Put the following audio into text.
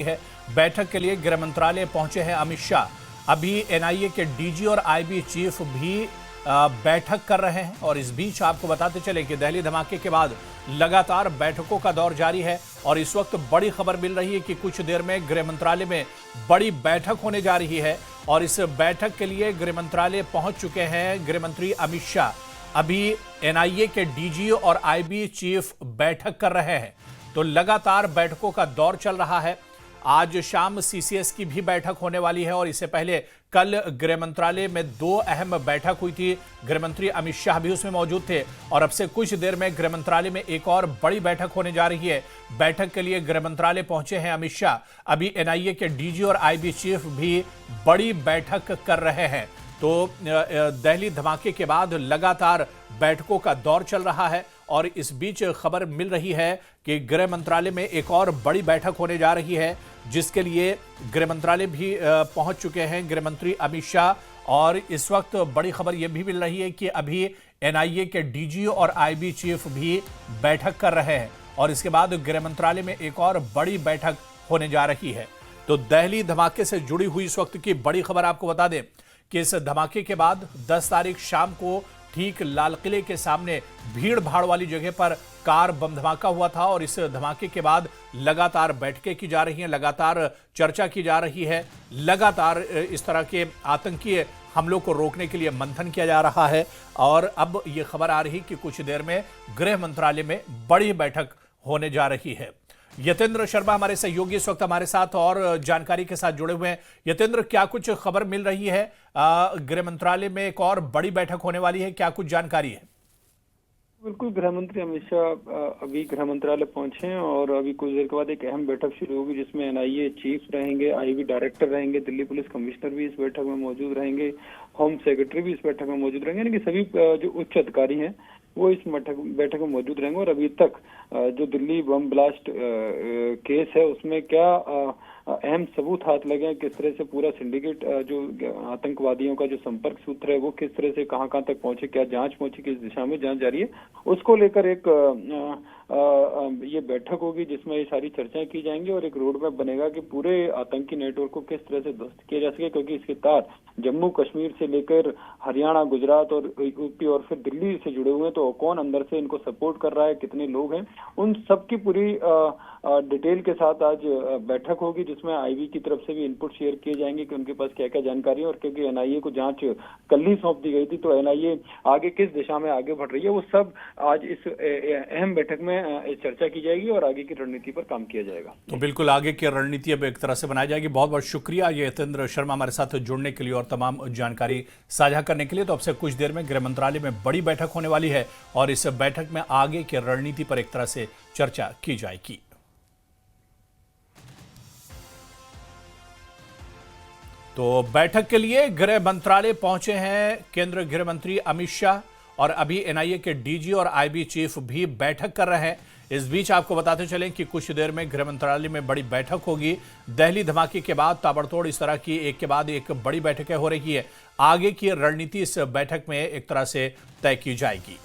है। बैठक के लिए गृह मंत्रालय पहुंचे हैं अमित शाह। अभी एनआईए के डीजी और आईबी चीफ भी बैठक कर रहे हैं और इस बीच आपको बताते चले कि दिल्ली धमाके के बाद लगातार बैठकों का दौर जारी है और इस वक्त बड़ी खबर मिल रही है कि कुछ देर में गृह मंत्रालय में बड़ी बैठक होने जा रही है और इस बैठक के लिए गृह मंत्रालय पहुंच चुके हैं गृह मंत्री अमित शाह। अभी एनआईए के डीजी और आईबी चीफ बैठक कर रहे हैं, तो लगातार बैठकों का दौर चल रहा है। आज शाम सीसीएस की भी बैठक होने वाली है और इससे पहले कल गृह मंत्रालय में 2 अहम बैठक हुई थी। गृह मंत्री अमित शाह भी उसमें मौजूद थे और अब से कुछ देर में गृह मंत्रालय में एक और बड़ी बैठक होने जा रही है। बैठक के लिए गृह मंत्रालय पहुंचे हैं अमित शाह। अभी एनआईए के डीजी और आईबी चीफ भी बड़ी बैठक कर रहे हैं। तो दिल्ली धमाके के बाद लगातार बैठकों का दौर चल रहा है और इस बीच खबर मिल रही है कि गृह मंत्रालय में एक और बड़ी बैठक होने जा रही है, जिसके लिए गृह मंत्रालय भी पहुंच चुके हैं गृह मंत्री अमित शाह। और इस वक्त बड़ी खबर यह भी मिल रही है कि अभी एनआईए के डीजी और आईबी चीफ भी बैठक कर रहे हैं और इसके बाद गृह मंत्रालय में एक और बड़ी बैठक होने जा रही है। तो दिल्ली धमाके से जुड़ी हुई इस वक्त की बड़ी खबर आपको बता दें कि इस धमाके के बाद 10 तारीख शाम को ठीक लाल किले के सामने भीड़ भाड़ वाली जगह पर कार बम धमाका हुआ था और इस धमाके के बाद लगातार बैठकें की जा रही हैं, लगातार चर्चा की जा रही है, लगातार इस तरह के आतंकी हमलों को रोकने के लिए मंथन किया जा रहा है। और अब ये खबर आ रही कि कुछ देर में गृह मंत्रालय में बड़ी बैठक होने जा रही है। यतेंद्र शर्मा हमारे सहयोगी इस वक्त हमारे साथ और जानकारी के साथ जुड़े हुए हैं। यतेंद्र, क्या कुछ खबर मिल रही है? गृह मंत्रालय में एक और बड़ी बैठक होने वाली है, क्या कुछ जानकारी है? बिल्कुल, गृह मंत्री अमित शाह अभी गृह मंत्रालय पहुंचे हैं और अभी कुछ देर के बाद एक अहम बैठक शुरू होगी जिसमें एनआईए चीफ रहेंगे, आईबी डायरेक्टर रहेंगे, दिल्ली पुलिस कमिश्नर भी इस बैठक में मौजूद रहेंगे, होम सेक्रेटरी भी इस बैठक में मौजूद रहेंगे। यानी कि सभी जो उच्च अधिकारी हैं वो इस बैठक में मौजूद रहेंगे। और अभी तक जो दिल्ली बम ब्लास्ट केस है उसमें क्या अहम सबूत हाथ लगे हैं, किस तरह से पूरा सिंडिकेट जो आतंकवादियों का जो संपर्क सूत्र है वो किस तरह से कहां तक पहुंचे, क्या जांच पहुंची, किस दिशा में जांच जारी है, उसको लेकर एक ये बैठक होगी जिसमें ये सारी चर्चाएं की जाएंगी और एक रोड मैप बनेगा कि पूरे आतंकी नेटवर्क को किस तरह से ध्वस्त किया जा सके, क्योंकि इसके तार जम्मू कश्मीर से लेकर हरियाणा, गुजरात और यूपी और फिर दिल्ली से जुड़े हुए हैं। तो कौन अंदर से इनको सपोर्ट कर रहा है, कितने लोग हैं, उन सब की पूरी डिटेल के साथ आज बैठक होगी जिसमें आईबी की तरफ से भी इनपुट शेयर किए जाएंगे कि उनके पास क्या क्या जानकारी है। और क्योंकि एनआईए को जांच कल ही सौंप दी गई थी तो एनआईए आगे किस दिशा में आगे बढ़ रही है वो सब आज इस अहम बैठक में चर्चा की जाएगी और आगे की रणनीति पर काम किया जाएगा। तो बिल्कुल आगे की रणनीति अब एक तरह से बनाई जाएगी। बहुत बहुत शुक्रिया यतेंद्र शर्मा हमारे साथ जुड़ने के लिए और तमाम जानकारी साझा करने के लिए। तो अब से कुछ देर में गृह मंत्रालय में बड़ी बैठक होने वाली है और इस बैठक में आगे की रणनीति पर एक तरह से चर्चा की जाएगी। तो बैठक के लिए गृह मंत्रालय पहुंचे हैं केंद्रीय गृह मंत्री अमित शाह और अभी एनआईए के डीजी और आईबी चीफ भी बैठक कर रहे हैं। इस बीच आपको बताते चलें कि कुछ देर में गृह मंत्रालय में बड़ी बैठक होगी। दिल्ली धमाके के बाद ताबड़तोड़ इस तरह की एक के बाद एक बड़ी बैठकें हो रही है। आगे की रणनीति इस बैठक में एक तरह से तय की जाएगी।